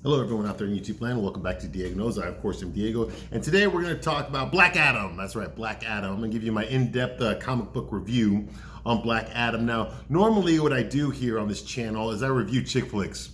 Hello, everyone out there in YouTube land. Welcome back to Diego Knows. I, of course, am Diego. And today we're going to talk about Black Adam. That's right, Black Adam. I'm going to give you my in-depth comic book review on Black Adam. Now, normally what I do here on this channel is I review chick flicks.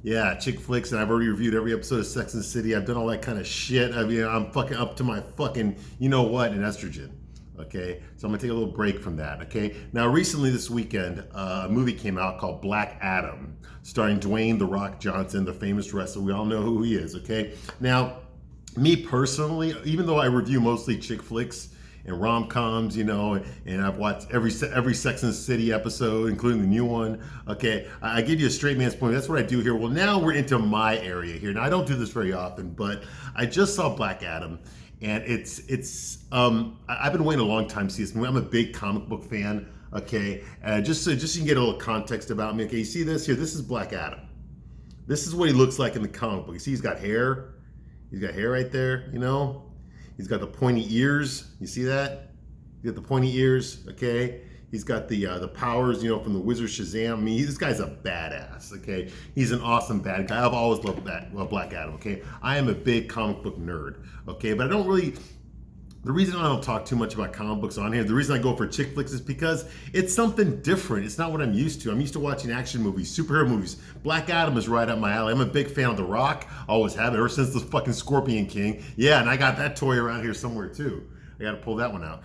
Yeah, chick flicks, and I've already reviewed every episode of Sex and the City. I've done all that kind of shit. I mean, I'm fucking up to my fucking, you know what, in estrogen. Okay, so I'm gonna take a little break from that. Okay, now recently this weekend, a movie came out called Black Adam, starring Dwayne "The Rock" Johnson, the famous wrestler. We all know who he is. Okay, now me personally, even though I review mostly chick flicks and rom-coms, you know, and I've watched every Sex and the City episode, including the new one. Okay, I give you a straight man's point. That's what I do here. Well, now we're into my area here. Now I don't do this very often, but I just saw Black Adam. And I've been waiting a long time to see this movie. I'm a big comic book fan, okay? Just so you can get a little context about me, okay? You see this here? This is Black Adam. This is what he looks like in the comic book. You see he's got hair? He's got hair right there, you know? He's got the pointy ears. You see that? He's got the pointy ears, okay? He's got the powers, you know, from the Wizard Shazam. I mean, this guy's a badass, okay? He's an awesome bad guy. I've always loved Black Adam, okay? I am a big comic book nerd, okay? But I don't really, the reason I don't talk too much about comic books on here, the reason I go for chick flicks is because it's something different. It's not what I'm used to. I'm used to watching action movies, superhero movies. Black Adam is right up my alley. I'm a big fan of The Rock. Always have, ever since the fucking Scorpion King. Yeah, and I got that toy around here somewhere too. I got to pull that one out.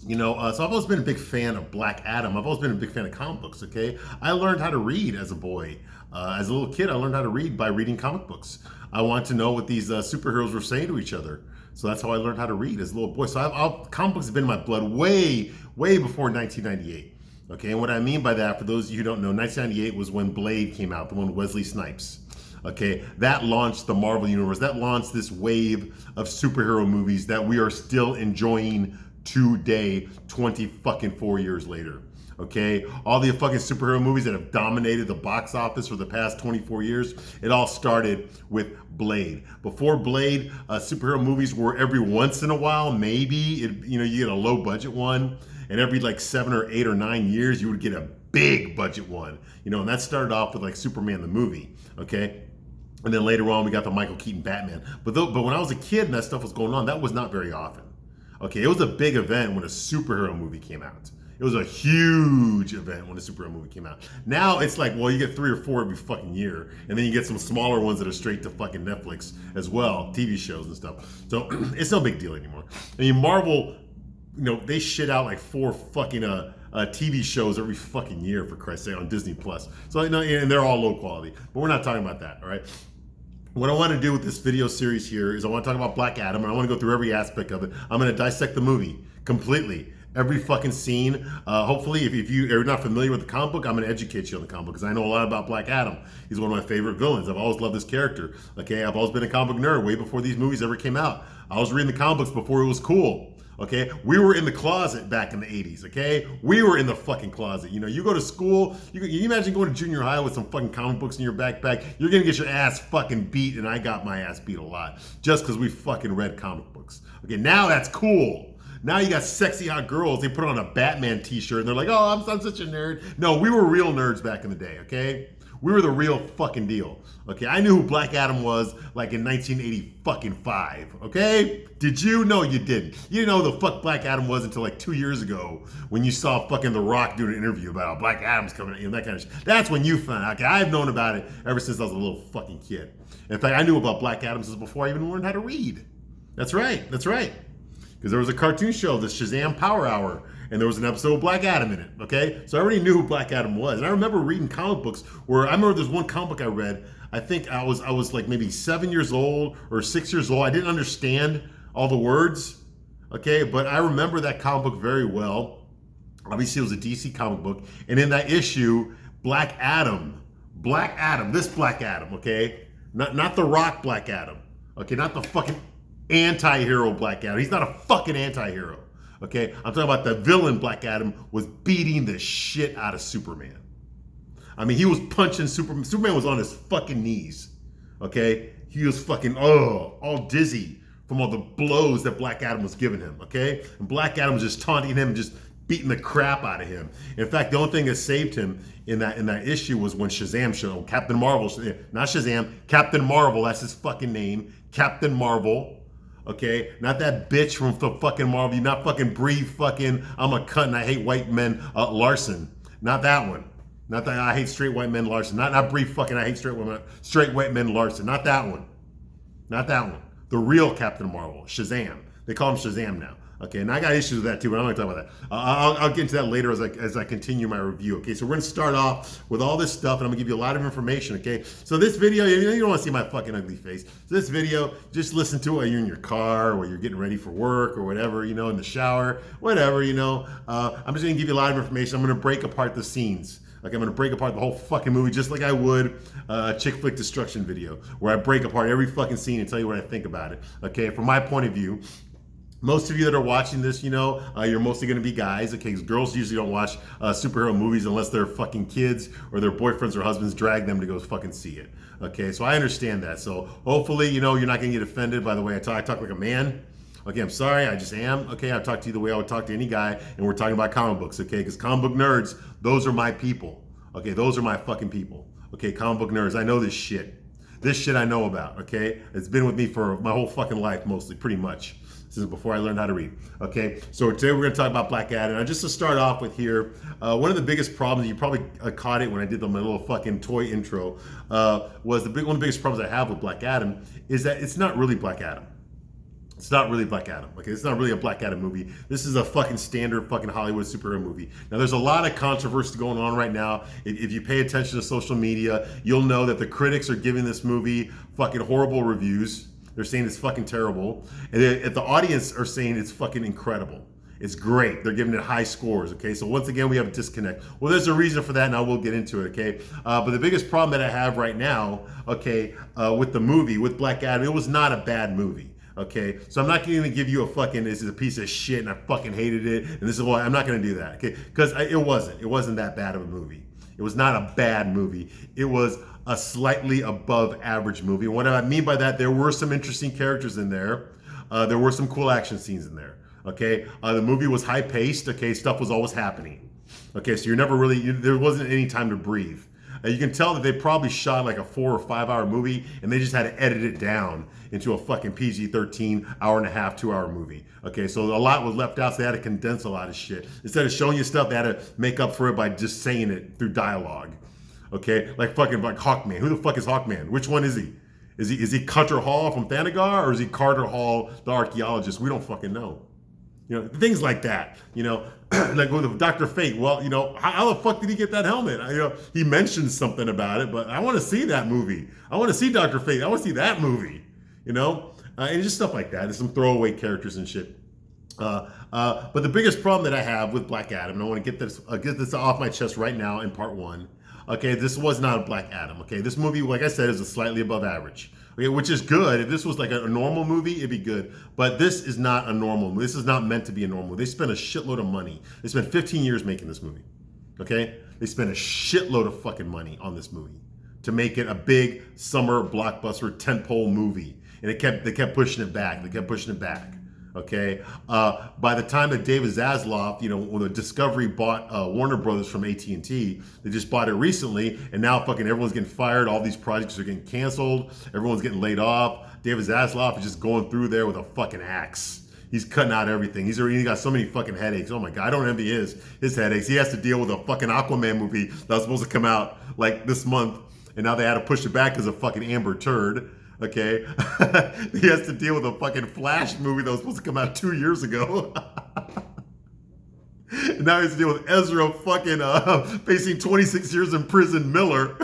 You know, so I've always been a big fan of Black Adam. I've always been a big fan of comic books, okay? I learned how to read as a boy. As a little kid, I learned how to read by reading comic books. I wanted to know what these superheroes were saying to each other. So that's how I learned how to read as a little boy. So comic books have been in my blood way before 1998. Okay, and what I mean by that, for those of you who don't know, 1998 was when Blade came out, the one with Wesley Snipes. Okay, that launched the Marvel Universe. That launched this wave of superhero movies that we are still enjoying today, 24 years later. Okay, all the fucking superhero movies that have dominated the box office for the past 24 years, it all started with Blade. Before Blade, superhero movies were every once in a while, maybe, you get a low budget one, and every like 7 or 8 or 9 years, you would get a big budget one, and that started off with like Superman the movie, okay? And then later on, we got the Michael Keaton Batman. But when I was a kid and that stuff was going on, that was not very often. Okay, it was a big event when a superhero movie came out. It was a huge event when a superhero movie came out. Now it's like, well, you get 3 or 4 every fucking year, and then you get some smaller ones that are straight to fucking Netflix as well, TV shows and stuff. So it's no big deal anymore. I mean, Marvel, they shit out like 4 fucking TV shows every fucking year, for Christ's sake, on Disney Plus. So and they're all low quality, but we're not talking about that, all right? What I want to do with this video series here is I want to talk about Black Adam, and I want to go through every aspect of it. I'm going to dissect the movie completely. Every fucking scene. Hopefully, if you're not familiar with the comic book, I'm going to educate you on the comic book because I know a lot about Black Adam. He's one of my favorite villains. I've always loved this character. Okay, I've always been a comic book nerd way before these movies ever came out. I was reading the comic books before it was cool. Okay, we were in the closet back in the 80s, okay? We were in the fucking closet. You go to school, you imagine going to junior high with some fucking comic books in your backpack, you're gonna get your ass fucking beat, and I got my ass beat a lot, just because we fucking read comic books. Okay, now that's cool. Now you got sexy hot girls, they put on a Batman t-shirt, and they're like, oh, I'm such a nerd. No, we were real nerds back in the day, okay? We were the real fucking deal. Okay, I knew who Black Adam was like in 1985. Okay, did you? No, you didn't. You didn't know who the fuck Black Adam was until like 2 years ago when you saw fucking The Rock doing an interview about Black Adam's coming, that kind of shit. That's when you found out. Okay, I've known about it ever since I was a little fucking kid. In fact, I knew about Black Adam since before I even learned how to read. That's right. Because there was a cartoon show, the Shazam Power Hour, and there was an episode of Black Adam in it, okay? So I already knew who Black Adam was. And I remember reading comic books where, I remember there's one comic book I read, I think I was like maybe 7 years old or 6 years old. I didn't understand all the words, okay? But I remember that comic book very well. Obviously, it was a DC comic book. And in that issue, Black Adam, this Black Adam, okay? Not the Rock Black Adam, okay? Not the fucking anti-hero Black Adam. He's not a fucking anti-hero. Okay, I'm talking about the villain Black Adam was beating the shit out of Superman. I mean, he was punching Superman. Superman was on his fucking knees. Okay, he was fucking all dizzy from all the blows that Black Adam was giving him. Okay, and Black Adam was just taunting him, just beating the crap out of him. In fact, the only thing that saved him in that issue was when Shazam showed up. Captain Marvel, not Shazam, Captain Marvel, that's his fucking name. Captain Marvel. Okay, not that bitch from the fucking Marvel. You not fucking Brie fucking I'm a cunt and I hate white men Larson. Not that one. Not that I hate straight white men Larson. Not Brie fucking I hate straight white men Larson. Not that one. Not that one. The real Captain Marvel, Shazam. They call him Shazam now. Okay, and I got issues with that too, but I'm not going to talk about that. I'll get into that later as I continue my review. Okay, so we're going to start off with all this stuff, and I'm going to give you a lot of information. Okay, so this video, you don't want to see my fucking ugly face. So this video, just listen to it while you're in your car, or you're getting ready for work, or whatever, in the shower, whatever, I'm just going to give you a lot of information. I'm going to break apart the scenes. Like I'm going to break apart the whole fucking movie just like I would a chick flick destruction video, where I break apart every fucking scene and tell you what I think about it. Okay, from my point of view. Most of you that are watching this, you're mostly going to be guys, okay? Because girls usually don't watch superhero movies unless their fucking kids or their boyfriends or husbands drag them to go fucking see it, okay? So I understand that. So hopefully, you're not going to get offended by the way I talk like a man. Okay, I'm sorry, I just am. Okay, I talk to you the way I would talk to any guy, and we're talking about comic books, okay? Because comic book nerds, those are my people, okay? Those are my fucking people, okay? Comic book nerds, I know this shit. This shit I know about, okay? It's been with me for my whole fucking life, mostly, pretty much. Since before I learned how to read. Okay, so today we're going to talk about Black Adam. And just to start off with here, one of the biggest problems, you probably caught it when I did my little fucking toy intro, was one of the biggest problems I have with Black Adam is that it's not really Black Adam. It's not really Black Adam. Okay, it's not really a Black Adam movie. This is a fucking standard fucking Hollywood superhero movie. Now, there's a lot of controversy going on right now. If you pay attention to social media, you'll know that the critics are giving this movie fucking horrible reviews. They're saying it's fucking terrible. And the audience are saying it's fucking incredible. It's great. They're giving it high scores, okay? So once again, we have a disconnect. Well, there's a reason for that, and I will get into it, okay? But the biggest problem that I have right now, okay, with the movie, with Black Adam, it was not a bad movie. Okay, so I'm not going to give you a fucking, this is a piece of shit and I fucking hated it and this is why. I'm not going to do that, okay? Because it wasn't that bad of a movie. It was not a bad movie. It was a slightly above average movie. And what I mean by that, there were some interesting characters in there. There were some cool action scenes in there. Okay, the movie was high paced. Okay, stuff was always happening. Okay, so you're never really, there wasn't any time to breathe. You can tell that they probably shot like a 4 or 5 hour movie and they just had to edit it down into a fucking PG-13 hour and a half, 2 hour movie. Okay, so a lot was left out, so they had to condense a lot of shit. Instead of showing you stuff, they had to make up for it by just saying it through dialogue. Okay, like Hawkman. Who the fuck is Hawkman? Which one is he? Is he Cutter Hall from Thanagar or is he Carter Hall, the archaeologist? We don't fucking know. Things like that, like with Dr. Fate. Well, how the fuck did he get that helmet? He mentioned something about it, but I want to see that movie. I want to see Dr. Fate. I want to see that movie, and just stuff like that. There's some throwaway characters and shit. But the biggest problem that I have with Black Adam, and I want to get this off my chest right now in part one. Okay, this was not a Black Adam. Okay, this movie, like I said, is a slightly above average. Okay, which is good. If this was like a normal movie, it'd be good. But this is not a normal movie. This is not meant to be a normal movie. They spent a shitload of money. They spent 15 years making this movie. Okay? They spent a shitload of fucking money on this movie to make it a big summer blockbuster tentpole movie. And they kept pushing it back. They kept pushing it back. Okay, by the time that David Zaslav, when the Discovery bought Warner Brothers from AT&T, they just bought it recently, and now fucking everyone's getting fired. All these projects are getting canceled. Everyone's getting laid off. David Zaslav is just going through there with a fucking axe. He's cutting out everything. He's already got so many fucking headaches. Oh my God, I don't envy his headaches. He has to deal with a fucking Aquaman movie that was supposed to come out like this month, and now they had to push it back because of fucking Amber Turd. Okay, he has to deal with a fucking Flash movie that was supposed to come out 2 years ago. And now he has to deal with Ezra fucking facing 26 years in prison Miller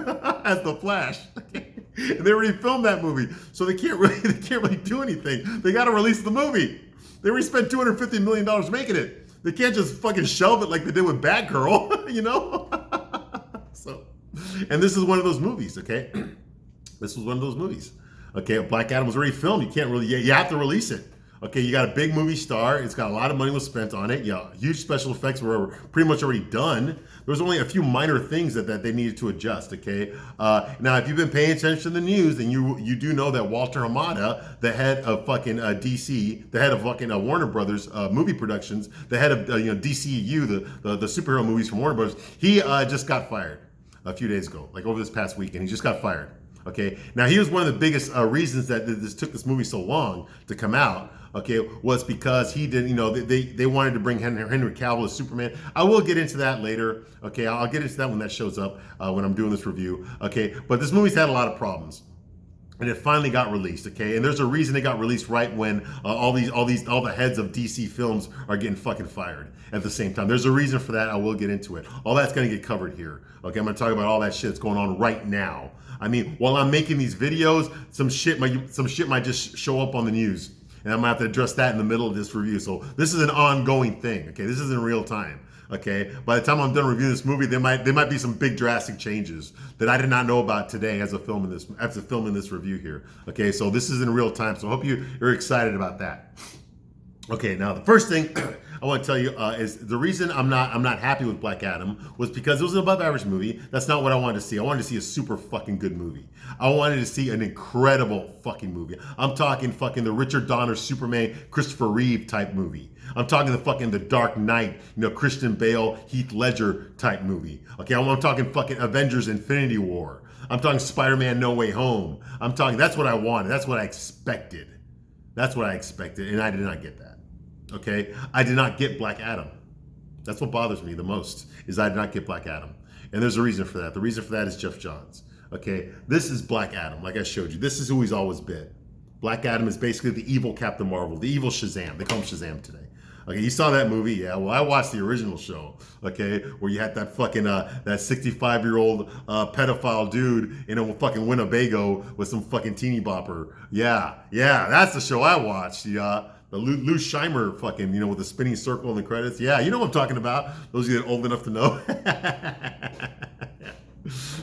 as the Flash. And they already filmed that movie, so they can't really do anything. They got to release the movie. They already spent $250 million making it. They can't just fucking shelve it like they did with Batgirl, So, and this is one of those movies. Okay, this was one of those movies. Okay, Black Adam was already filmed. You can't really, you have to release it. Okay, you got a big movie star. It's got a lot of money was spent on it. Yeah, huge special effects were pretty much already done. There was only a few minor things that they needed to adjust. Okay, now if you've been paying attention to the news, then you do know that Walter Hamada, the head of fucking DC, the head of fucking Warner Brothers movie productions, the head of DCEU, the superhero movies from Warner Brothers, he just got fired a few days ago, like over this past weekend. He just got fired. Okay, now he was one of the biggest reasons that this took this movie so long to come out. Okay, was because he didn't, they wanted to bring Henry Cavill as Superman. I will get into that later. Okay, I'll get into that when that shows up when I'm doing this review. Okay, but this movie's had a lot of problems. And it finally got released, okay? And there's a reason it got released right when all the heads of DC films are getting fucking fired at the same time. There's a reason for that. I will get into it. All that's gonna get covered here, okay? I'm gonna talk about all that shit that's going on right now. I mean, while I'm making these videos, some shit might just show up on the news, and I'm gonna have to address that in the middle of this review. So this is an ongoing thing, okay? This is in real time. Okay, by the time I'm done reviewing this movie, there might be some big drastic changes that I did not know about today as a filming this review here. Okay, so this is in real time, so I hope you're excited about that. Okay, now the first thing I want to tell you is the reason I'm not happy with Black Adam was because it was an above average movie. That's not what I wanted to see. I wanted to see a super fucking good movie. I wanted to see an incredible fucking movie. I'm talking fucking the Richard Donner Superman, Christopher Reeve type movie. I'm talking the Dark Knight, Christian Bale, Heath Ledger type movie. Okay, I'm talking fucking Avengers Infinity War. I'm talking Spider-Man No Way Home. That's what I wanted. That's what I expected. That's what I expected, and I did not get that. Okay, I did not get Black Adam. That's what bothers me the most, is I did not get Black Adam. And there's a reason for that. The reason for that is Geoff Johns. Okay, this is Black Adam, like I showed you. This is who he's always been. Black Adam is basically the evil Captain Marvel, the evil Shazam. They call him Shazam today. Okay, you saw that movie? Yeah, well, I watched the original show, okay, where you had that fucking, that 65-year-old pedophile dude in a fucking Winnebago with some fucking teeny bopper. Yeah, that's the show I watched, yeah. The Lou Scheimer fucking, with the spinning circle in the credits. Yeah, you know what I'm talking about. Those of you that are old enough to know.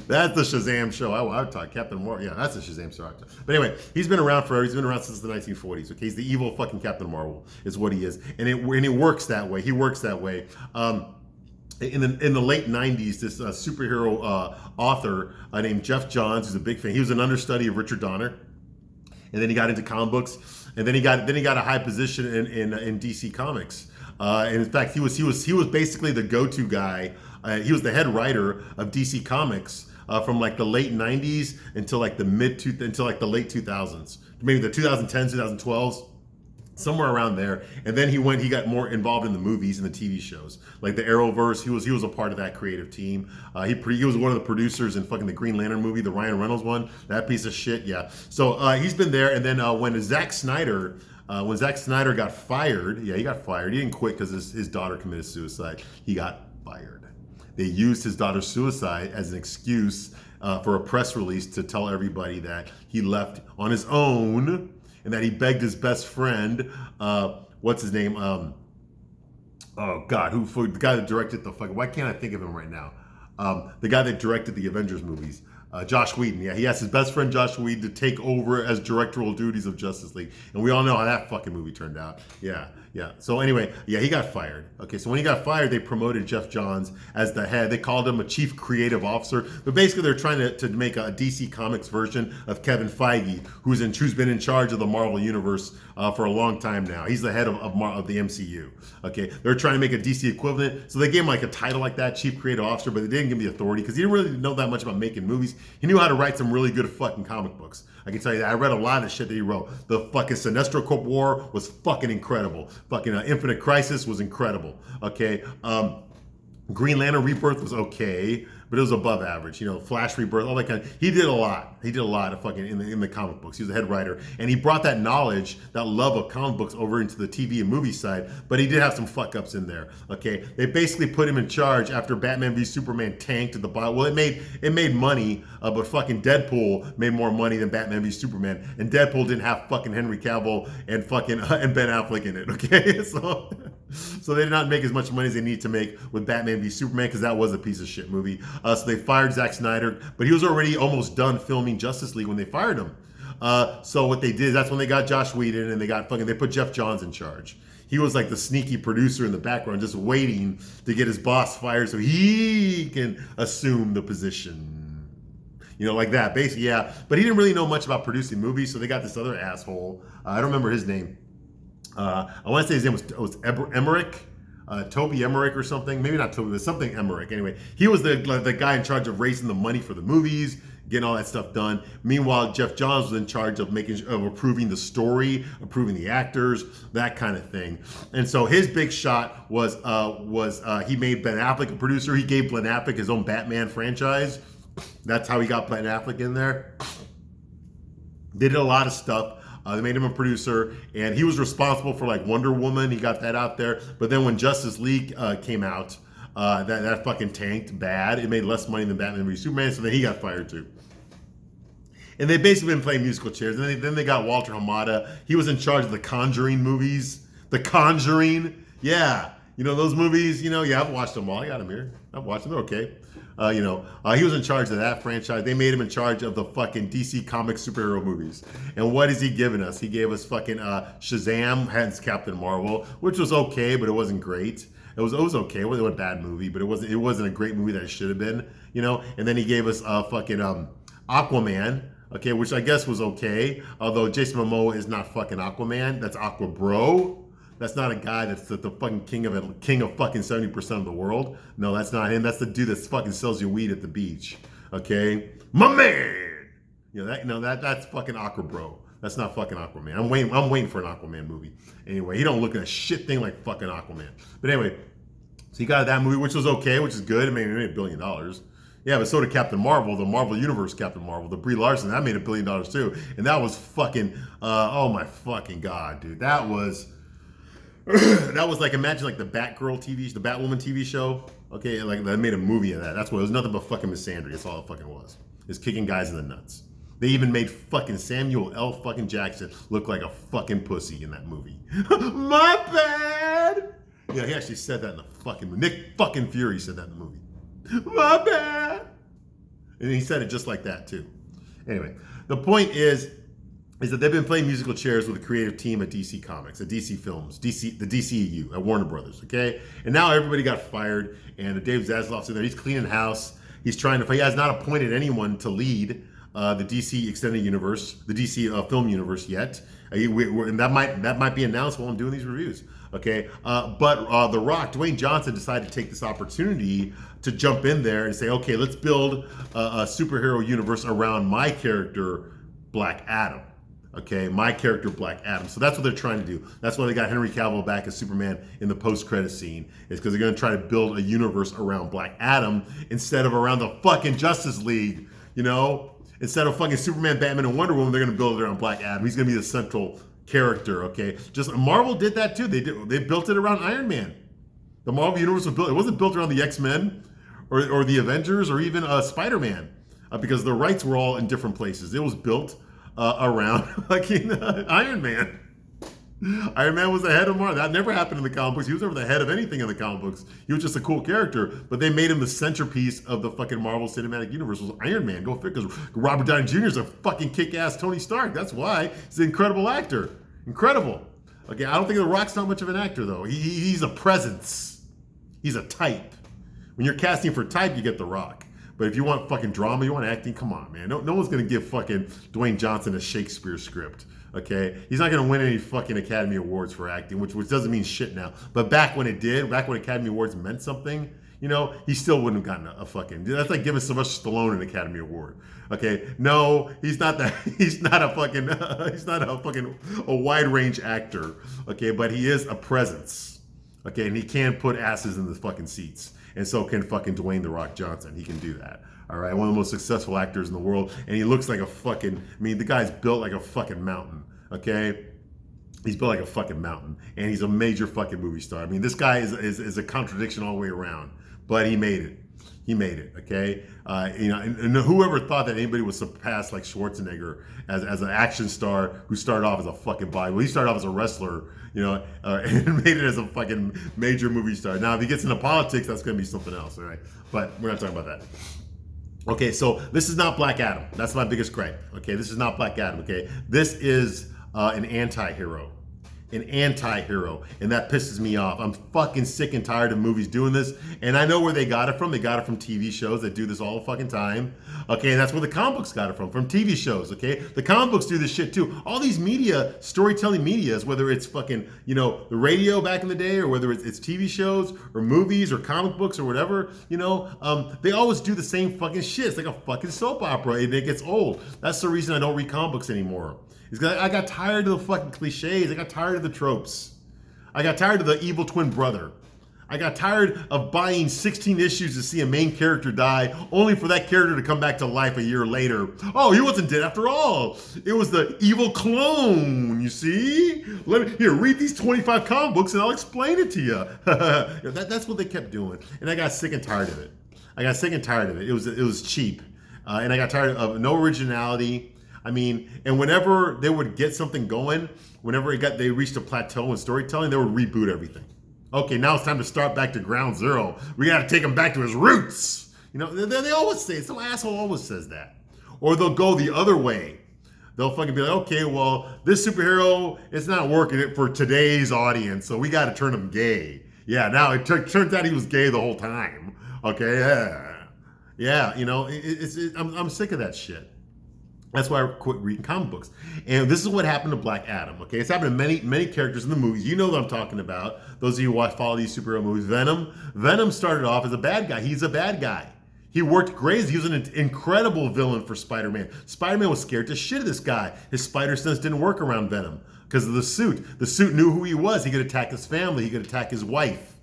That's the Shazam show. I would talk Captain Marvel. Yeah, that's the Shazam show. But anyway, he's been around forever. He's been around since the 1940s. Okay, he's the evil fucking Captain Marvel is what he is, and it works that way. He works that way. In the late 90s, this superhero author named Geoff Johns, who's a big fan. He was an understudy of Richard Donner, and then he got into comic books, and then he got a high position in DC Comics. And in fact, he was basically the go-to guy. He was the head writer of DC Comics from like the late 90s until like the late 2000s, maybe the 2010s, 2012s, somewhere around there. And then he got more involved in the movies and the TV shows, like the Arrowverse. He was a part of that creative team. He was one of the producers in fucking the Green Lantern movie, the Ryan Reynolds one. That piece of shit, yeah. So he's been there. And then when Zack Snyder got fired, he got fired. He didn't quit because his daughter committed suicide. He got fired. They used his daughter's suicide as an excuse for a press release to tell everybody that he left on his own and that he begged his best friend, what's his name? Oh God, the guy that directed why can't I think of him right now? The guy that directed the Avengers movies. Joss Whedon, yeah, he asked his best friend Joss Whedon to take over as directorial duties of Justice League, and we all know how that fucking movie turned out. Yeah. So anyway, he got fired. Okay, so when he got fired, they promoted Geoff Johns as the head. They called him a chief creative officer, but basically they're trying to make a DC Comics version of Kevin Feige, who's been in charge of the Marvel Universe for a long time now. He's the head of the MCU. Okay, they're trying to make a DC equivalent, so they gave him like a title like that, chief creative officer, but they didn't give him the authority because he didn't really know that much about making movies. He knew how to write some really good fucking comic books. I can tell you that. I read a lot of the shit that he wrote. The fucking Sinestro Corp War was fucking incredible. Fucking Infinite Crisis was incredible. Okay. Green Lantern Rebirth was okay, but it was above average. Flash Rebirth, all that kind of. He did a lot. He did a lot of fucking in the comic books. He was the head writer, and he brought that knowledge, that love of comic books over into the TV and movie side. But he did have some fuck ups in there. Okay, they basically put him in charge after Batman v Superman tanked at the bottom. Well, it made money, but fucking Deadpool made more money than Batman v Superman, and Deadpool didn't have fucking Henry Cavill and fucking and Ben Affleck in it. Okay, so they did not make as much money as they need to make with Batman v Superman because that was a piece of shit movie. So they fired Zack Snyder, but he was already almost done filming Justice League when they fired him. So what they did, that's when they got Josh Whedon and they put Jeff Johns in charge. He was like the sneaky producer in the background, just waiting to get his boss fired so he can assume the position. Like that, basically, yeah. But he didn't really know much about producing movies, so they got this other asshole. I don't remember his name. I want to say his name was Emmerich. Toby Emmerich or something. Maybe not Toby, but something Emmerich. Anyway, he was the guy in charge of raising the money for the movies, getting all that stuff done. Meanwhile, Jeff Johns was in charge of approving the story, approving the actors, that kind of thing. And so his big shot was he made Ben Affleck a producer. He gave Ben Affleck his own Batman franchise. That's how he got Ben Affleck in there. They did a lot of stuff. They made him a producer, and he was responsible for like Wonder Woman. He got that out there. But then when Justice League came out, that fucking tanked bad. It made less money than Batman v Superman, so then he got fired too. And they've basically been playing musical chairs. And then they got Walter Hamada. He was in charge of the Conjuring movies. The Conjuring, yeah. Those movies, yeah, I've watched them all. I got them here. I've watched them. They're okay. He was in charge of that franchise. They made him in charge of the fucking DC Comics superhero movies. And what is he giving us? He gave us fucking Shazam, hence Captain Marvel, which was okay, but it wasn't great. It was okay. It wasn't a bad movie, but it wasn't a great movie that it should have been. And then he gave us fucking Aquaman. Okay, which I guess was okay. Although Jason Momoa is not fucking Aquaman. That's Aqua Bro. That's not a guy that's the fucking king of fucking 70% of the world. No, that's not him. That's the dude that fucking sells you weed at the beach. Okay, my man. That's fucking Aqua Bro. That's not fucking Aquaman. I'm waiting for an Aquaman movie. Anyway, he don't look at a shit thing like fucking Aquaman. But anyway, so he got that movie, which was okay, which is good. It made $1 billion. Yeah, but so did Captain Marvel, the Marvel Universe Captain Marvel, the Brie Larson. That made $1 billion too, and that was fucking. Oh my fucking god, dude, that was. That was like, imagine like the Batgirl TV, the Batwoman TV show. Okay, like they made a movie of that. That's what it was. Nothing but fucking misandry. That's all it fucking was. It's kicking guys in the nuts. They even made fucking Samuel L. fucking Jackson look like a fucking pussy in that movie. My bad. Yeah, he actually said that in the fucking movie. Nick fucking Fury said that in the movie. My bad. And he said it just like that too. Anyway, the point is that they've been playing musical chairs with a creative team at DC Comics, at DC Films, the DCEU, at Warner Brothers, okay? And now everybody got fired, and Dave Zaslav's in there. He's cleaning house. He has not appointed anyone to lead the DC Extended Universe, the DC Film Universe yet. And that might be announced while I'm doing these reviews, okay? But The Rock, Dwayne Johnson, decided to take this opportunity to jump in there and say, okay, let's build a superhero universe around my character, Black Adam. Okay, my character, Black Adam. So that's what they're trying to do. That's why they got Henry Cavill back as Superman in the post-credit scene. Is because they're going to try to build a universe around Black Adam instead of around the fucking Justice League. Instead of fucking Superman, Batman, and Wonder Woman, they're going to build it around Black Adam. He's going to be the central character. Okay, just Marvel did that too. They built it around Iron Man. The Marvel universe was built. It wasn't built around the X-Men or the Avengers or even Spider-Man because the rights were all in different places. It was built around fucking Iron Man. Iron Man was the head of Marvel. That never happened in the comic books. He was never the head of anything in the comic books. He was just a cool character, but they made him the centerpiece of the fucking Marvel Cinematic Universe. Was Iron Man. Go figure. Because Robert Downey Jr. is a fucking kick-ass Tony Stark. That's why he's an incredible actor. Incredible. Okay, I don't think The Rock's not much of an actor though. He's a presence. He's a type. When you're casting for type, you get The Rock. But if you want fucking drama, you want acting, come on, man. No one's going to give fucking Dwayne Johnson a Shakespeare script, okay? He's not going to win any fucking Academy Awards for acting, which doesn't mean shit now. But back when Academy Awards meant something, he still wouldn't have gotten a fucking... That's like giving Sylvester Stallone an Academy Award, okay? No, he's not that... He's not a fucking wide-range actor, okay? But he is a presence, okay? And he can put asses in the fucking seats. And so can fucking Dwayne The Rock Johnson. He can do that. All right. One of the most successful actors in the world. And he looks like a fucking, the guy's built like a fucking mountain. Okay. He's built like a fucking mountain. And he's a major fucking movie star. This guy is a contradiction all the way around. But he made it. He made it, okay? And whoever thought that anybody would surpass like Schwarzenegger as an action star who started off as a fucking body. Well, he started off as a wrestler, and made it as a fucking major movie star. Now, if he gets into politics, that's going to be something else, all right? But we're not talking about that. Okay, so this is not Black Adam. That's my biggest gripe. Okay, this is not Black Adam. Okay, this is an anti-hero. An anti-hero, and that pisses me off. I'm fucking sick and tired of movies doing this, and I know where they got it from. They got it from TV shows that do this all the fucking time. Okay, and that's where the comic books got it from TV shows. Okay, the comic books do this shit too. All these media, storytelling medias, whether it's fucking, you know, the radio back in the day, or whether it's TV shows or movies or comic books or whatever, you know, they always do the same fucking shit. It's like a fucking soap opera, and it gets old. That's the reason I don't read comic books anymore. I got tired of the fucking cliches. I got tired of the tropes. I got tired of the evil twin brother. I got tired of buying 16 issues to see a main character die, only for that character to come back to life a year later. Oh, he wasn't dead after all. It was the evil clone, you see? Here, read these 25 comic books and I'll explain it to you. That's what they kept doing. And I got sick and tired of it. It was cheap. And I got tired of no originality. I mean, and whenever they would get something going, whenever they reached a plateau in storytelling, they would reboot everything. Okay, now it's time to start back to ground zero. We got to take him back to his roots. You know, they always say, some asshole always says that. Or they'll go the other way. They'll fucking be like, okay, well, this superhero, it's not working for today's audience, so we got to turn him gay. Yeah, now it turns out he was gay the whole time. Okay, yeah, you know, I'm sick of that shit. That's why I quit reading comic books. And this is what happened to Black Adam, okay? It's happened to many characters in the movies. You know what I'm talking about. Those of you who follow these superhero movies. Venom started off as a bad guy. He's a bad guy. He worked crazy. He was an incredible villain for Spider-Man. Spider-Man was scared to shit of this guy. His spider sense didn't work around Venom because of the suit. The suit knew who he was. He could attack his family. He could attack his wife.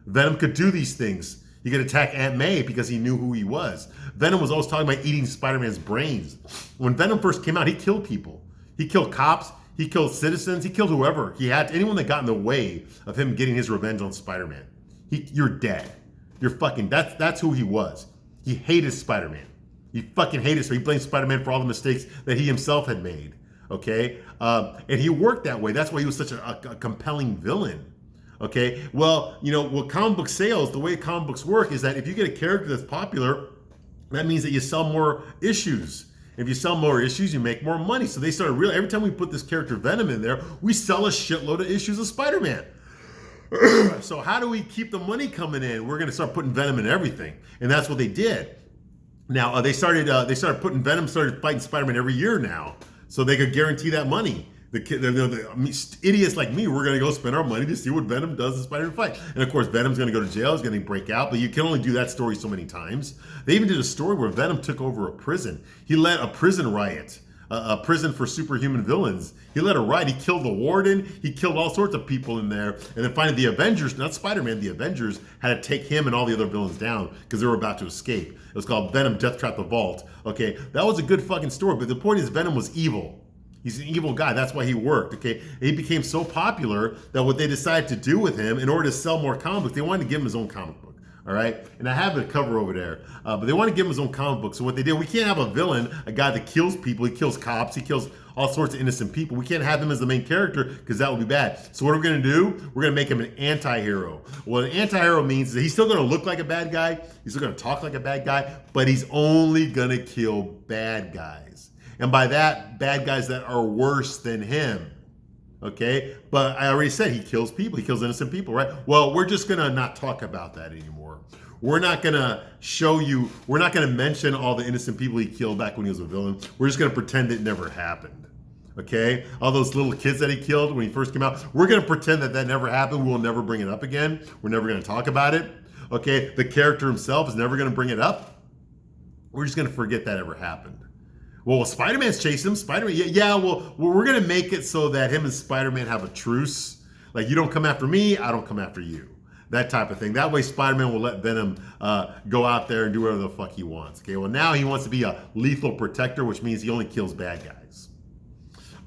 Venom could do these things. He could attack Aunt May because he knew who he was. Venom was always talking about eating Spider-Man's brains. When Venom first came out, he killed people. He killed cops. He killed citizens. He killed whoever. He had anyone that got in the way of him getting his revenge on Spider-Man. You're dead. You're fucking, that's who he was. He hated Spider-Man. He fucking hated, so he blamed Spider-Man for all the mistakes that he himself had made. Okay? And he worked that way. That's why he was such a compelling villain. Okay, well, you know, with comic book sales, the way comic books work is that if you get a character that's popular, that means that you sell more issues. If you sell more issues, you make more money. So they started really, every time we put this character Venom in there, we sell a shitload of issues of Spider-Man. So how do we keep the money coming in? We're going to start putting Venom in everything. And that's what they did. Now, they started putting Venom, started fighting Spider-Man every year now. So they could guarantee that money. The idiots like me, we're going to go spend our money to see what Venom does in Spider-Man fight. And of course, Venom's going to go to jail, he's going to break out, but you can only do that story so many times. They even did a story where Venom took over a prison. He led a prison riot, a prison for superhuman villains. He led a riot, he killed the warden, he killed all sorts of people in there. And then finally the Avengers, not Spider-Man, the Avengers had to take him and all the other villains down because they were about to escape. It was called Venom Death Trap the Vault. Okay, that was a good fucking story, but the point is Venom was evil. He's an evil guy. That's why he worked, okay? He became so popular that what they decided to do with him in order to sell more comic books, they wanted to give him his own comic book, all right? And I have a cover over there, but they want to give him his own comic book. So what they did, we can't have a villain, a guy that kills people. He kills cops. He kills all sorts of innocent people. We can't have him as the main character because that would be bad. So what are we going to do? We're going to make him an anti-hero. What an anti-hero means is that he's still going to look like a bad guy. He's still going to talk like a bad guy, but he's only going to kill bad guys. And by that, bad guys that are worse than him, okay? But I already said he kills people. He kills innocent people, right? Well, we're just going to not talk about that anymore. We're not going to show you, we're not going to mention all the innocent people he killed back when he was a villain. We're just going to pretend it never happened, okay? All those little kids that he killed when he first came out, we're going to pretend that that never happened. We'll never bring it up again. We're never going to talk about it, okay? The character himself is never going to bring it up. We're just going to forget that ever happened. Well, Spider-Man's chasing him. Spider-Man, well, we're going to make it so that him and Spider-Man have a truce. Like, you don't come after me, I don't come after you. That type of thing. That way, Spider-Man will let Venom go out there and do whatever the fuck he wants. Okay, well, now he wants to be a lethal protector, which means he only kills bad guys.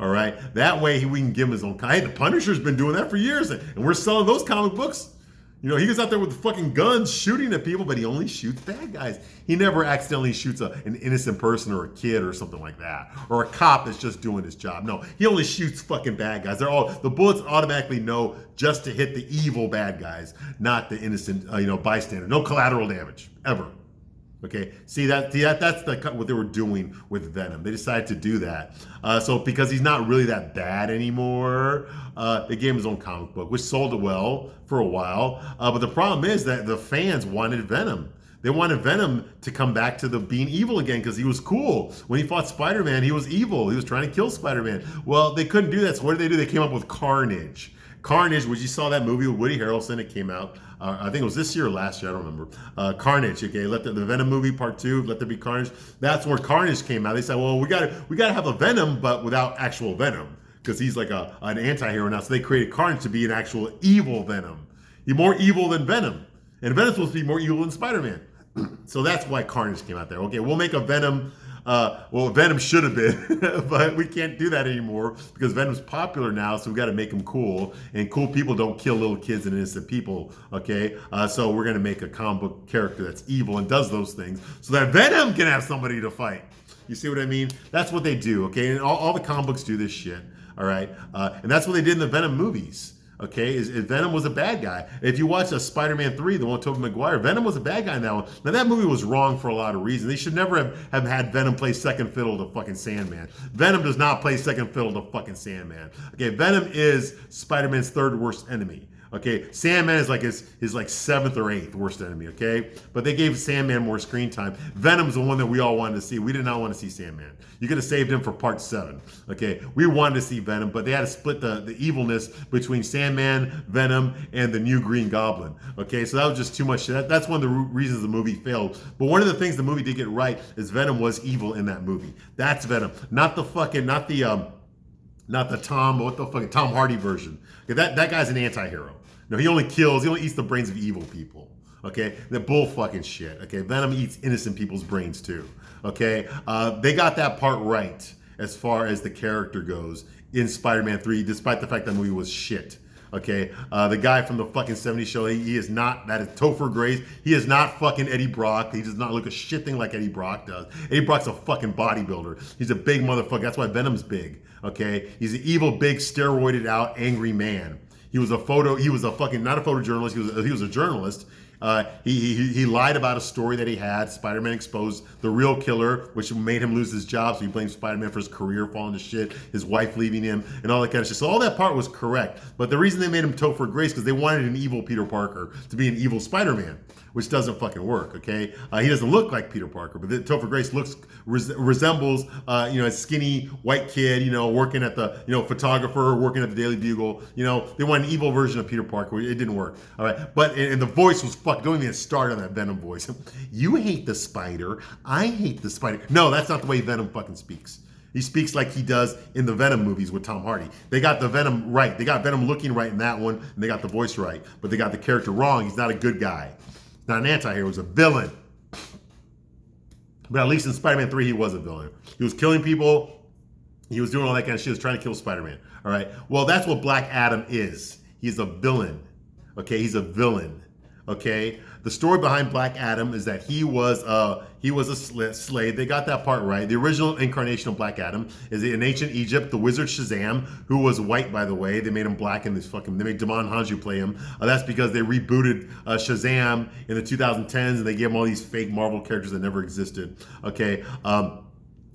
All right? That way, we can give him his own... Hey, the Punisher's been doing that for years, and we're selling those comic books. You know, he goes out there with fucking guns shooting at people, but he only shoots bad guys. He never accidentally shoots an innocent person or a kid or something like that. Or a cop that's just doing his job. No, he only shoots fucking bad guys. The bullets automatically know just to hit the evil bad guys, not the innocent, bystander. No collateral damage, ever. Okay, that's what they were doing with Venom. They decided to do that. So because he's not really that bad anymore, they gave him his own comic book, which sold it well for a while. But the problem is that the fans wanted Venom. They wanted Venom to come back to the being evil again because he was cool. When he fought Spider-Man, he was evil. He was trying to kill Spider-Man. Well, they couldn't do that. So what did they do? They came up with Carnage. Carnage, which you saw that movie with Woody Harrelson. It came out, I think it was this year or last year, I don't remember. Carnage, okay, the Venom movie part 2, Let There Be Carnage. That's where Carnage came out. They said, well, we gotta have a Venom, but without actual Venom, because he's like an anti-hero now. So they created Carnage to be an actual evil Venom. He's more evil than Venom, and Venom's supposed to be more evil than Spider-Man. So that's why Carnage came out there. Okay, we'll make a Venom. Well, Venom should have been, but we can't do that anymore because Venom's popular now, so we got to make him cool. And cool people don't kill little kids and innocent people, okay? So we're going to make a comic book character that's evil and does those things so that Venom can have somebody to fight. You see what I mean? That's what they do, okay? And all the comic books do this shit, all right? And that's what they did in the Venom movies. Okay, is Venom was a bad guy. If you watch Spider-Man 3, the one with Tobey Maguire, Venom was a bad guy in that one. Now that movie was wrong for a lot of reasons. They should never have had Venom play second fiddle to fucking Sandman. Venom does not play second fiddle to fucking Sandman. Okay, Venom is Spider-Man's third worst enemy. Okay, Sandman is like his like 7th or 8th worst enemy, okay? But they gave Sandman more screen time. Venom's the one that we all wanted to see. We did not want to see Sandman. You could have saved him for part 7, okay? We wanted to see Venom, but they had to split the evilness between Sandman, Venom, and the new Green Goblin, okay? So that was just too much. That's one of the reasons the movie failed. But one of the things the movie did get right is Venom was evil in that movie. That's Venom, not the Tom Hardy version. Okay, that guy's an anti-hero. No, he only eats the brains of evil people. Okay, they're bull fucking shit. Okay, Venom eats innocent people's brains too. Okay, they got that part right as far as the character goes in Spider-Man 3, despite the fact that movie was shit. Okay, the guy from the fucking 70s show, he is not, that is Topher Grace. He is not fucking Eddie Brock. He does not look a shit thing like Eddie Brock does. Eddie Brock's a fucking bodybuilder. He's a big motherfucker. That's why Venom's big. Okay, he's an evil, big, steroided out, angry man. He was a fucking, not a photojournalist, he was a journalist. He lied about a story that he had. Spider-Man exposed the real killer, which made him lose his job. So he blamed Spider-Man for his career falling to shit, his wife leaving him, and all that kind of shit. So all that part was correct. But the reason they made him Topher Grace because they wanted an evil Peter Parker to be an evil Spider-Man, which doesn't fucking work. Okay, he doesn't look like Peter Parker, but Topher Grace resembles a skinny white kid, working at the photographer, working at the Daily Bugle. They want an evil version of Peter Parker. It didn't work. All right, but and the voice was fuck. Don't even start on that Venom voice. You hate the spider. I hate the spider. No, that's not the way Venom fucking speaks. He speaks like he does in the Venom movies with Tom Hardy. They got the Venom right. They got Venom looking right in that one, and they got the voice right. But they got the character wrong. He's not a good guy. He's not an anti-hero. He's a villain. But at least in Spider-Man 3, he was a villain. He was killing people. He was doing all that kind of shit. He was trying to kill Spider-Man. All right. Well, that's what Black Adam is. He's a villain. Okay. He's a villain. Okay, the story behind Black Adam is that he was a slave. They got that part right. The original incarnation of Black Adam is in ancient Egypt. The wizard Shazam, who was white by the way, they made him black in this fucking. They made Damon Hanju play him. That's because they rebooted Shazam in the 2010s and they gave him all these fake Marvel characters that never existed. Okay, and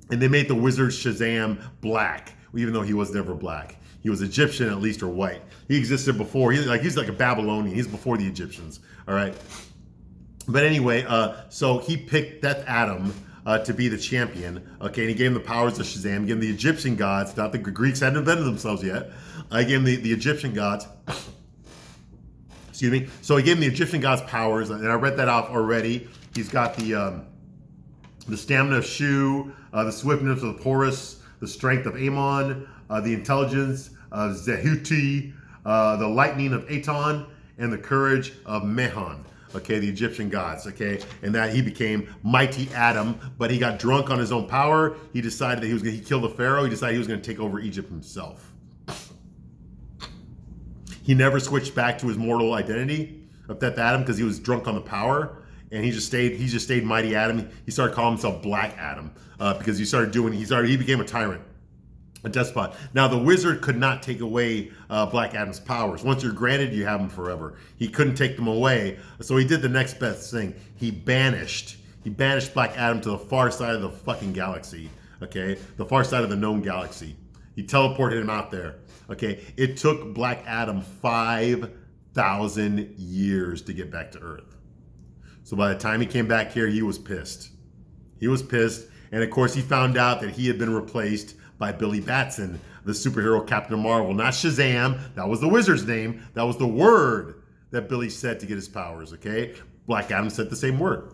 they made the wizard Shazam black, even though he was never black. He was Egyptian at least, or white. He existed before. He's like a Babylonian. He's before the Egyptians. All right. But anyway, so he picked Death Adam to be the champion. Okay, and he gave him the powers of Shazam. He gave him the Egyptian gods. Not the Greeks hadn't invented themselves yet. I gave him the Egyptian gods. Excuse me. So he gave him the Egyptian gods' powers, and I read that off already. He's got the stamina of Shu, the swiftness of Horus, the strength of Amon, the intelligence of Zehuti, the lightning of Aton, and the courage of Mehon. Okay, the Egyptian gods. Okay, and that he became Mighty Adam, but he got drunk on his own power. He decided that he killed the pharaoh. He decided he was going to take over Egypt himself. He never switched back to his mortal identity of Death Adam because he was drunk on the power. And he just stayed Mighty Adam. He started calling himself Black Adam because he became a tyrant, a despot. Now the wizard could not take away Black Adam's powers. Once you're granted, you have them forever. He couldn't take them away, so he did the next best thing. He banished He banished Black Adam to the far side of the fucking galaxy, okay? The far side of the known galaxy. He teleported him out there, okay? It took Black Adam 5,000 years to get back to Earth. So by the time he came back here, he was pissed. He was pissed, and of course he found out that he had been replaced by Billy Batson, the superhero Captain Marvel. Not Shazam, that was the wizard's name. That was the word that Billy said to get his powers, okay? Black Adam said the same word.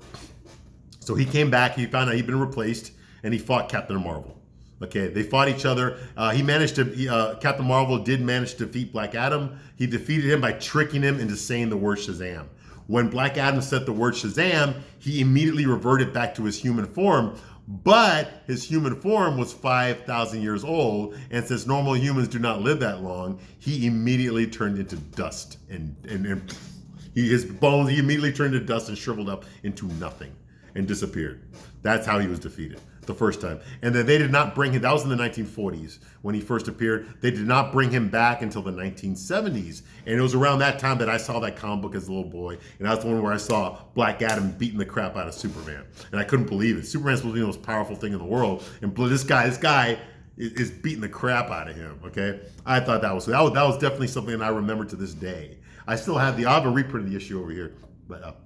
So he came back, he found out he'd been replaced, and he fought Captain Marvel. Okay, they fought each other. Captain Marvel did manage to defeat Black Adam. He defeated him by tricking him into saying the word Shazam. When Black Adam said the word Shazam, he immediately reverted back to his human form, but his human form was 5,000 years old, and since normal humans do not live that long, he immediately turned into dust, and his bones, he immediately turned into dust and shriveled up into nothing and disappeared. That's how he was defeated the first time. And then they did not bring him, that was in the 1940s when he first appeared. They did not bring him back until the 1970s. And it was around that time that I saw that comic book as a little boy. And that's the one where I saw Black Adam beating the crap out of Superman. And I couldn't believe it. Superman's supposed to be the most powerful thing in the world. And this guy is beating the crap out of him, okay? I thought that was definitely something that I remember to this day. I still have I have a reprint of the issue over here. But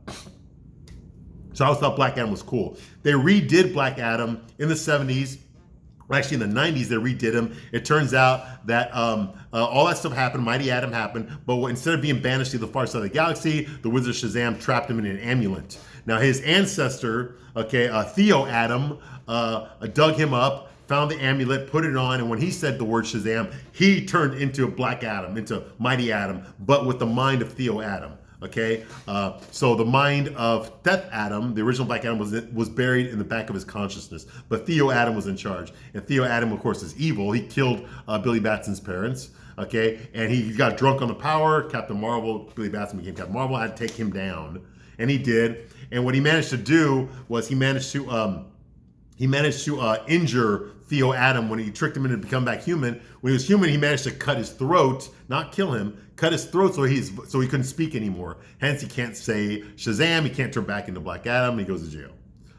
so I always thought Black Adam was cool. They redid Black Adam in the 70s. Actually, in the 90s, they redid him. It turns out that all that stuff happened, Mighty Adam happened, but instead of being banished to the far side of the galaxy, the Wizard Shazam trapped him in an amulet. Now, his ancestor, Theo Adam, dug him up, found the amulet, put it on, and when he said the word Shazam, he turned into Black Adam, into Mighty Adam, but with the mind of Theo Adam. Okay, so the mind of Death Adam, the original Black Adam, was buried in the back of his consciousness, but Theo Adam was in charge. And Theo Adam, of course, is evil. He killed Billy Batson's parents, okay, and he got drunk on the power. Captain Marvel, Billy Batson became Captain Marvel, had to take him down, and he did. And what he managed to do was he managed to injure Theo Adam when he tricked him into becoming back human. When he was human, he managed to cut his throat, not kill him, cut his throat so he couldn't speak anymore. Hence, he can't say Shazam. He can't turn back into Black Adam. He goes to jail.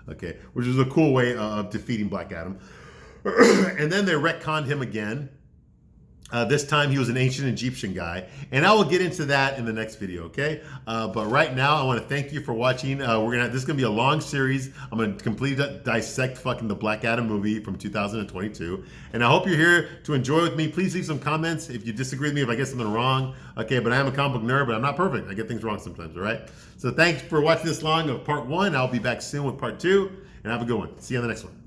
Okay, which is a cool way of defeating Black Adam. And then they retconned him again. This time he was an ancient Egyptian guy, and I will get into that in the next video, okay? But right now, I want to thank you for watching. This is gonna be a long series. I'm gonna completely dissect fucking the Black Adam movie from 2022, and I hope you're here to enjoy with me. Please leave some comments if you disagree with me, if I get something wrong, okay? But I am a comic book nerd, but I'm not perfect. I get things wrong sometimes, all right? So thanks for watching this long of part 1. I'll be back soon with part 2, and have a good one. See you on the next one.